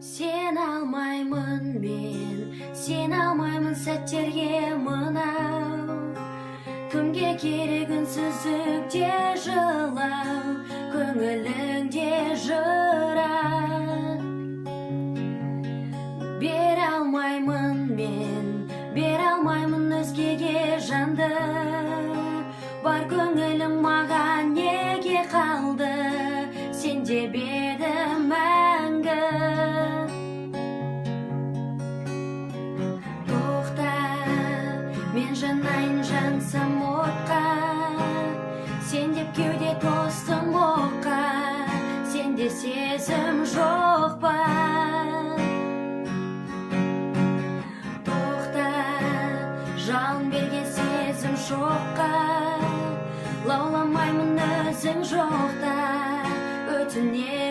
Сен алмаймын мен, сен алмаймын сәттерге мынау. Кімге керек үнсіздікте жылау, көңіліңде жырақ. Бере алмаймын мен, бере алмаймын өзгеге жанды. Бар көңілім маған неге қалды, сен деп едім мәңгі. Тоқта, мен жанайын жансам отқа, сен деп кеуде тостым оққа, сенде сезім жоқ па? Тоқта, жалын берген сезім шоққа, лауламаймын өзің жоқта, өтінемін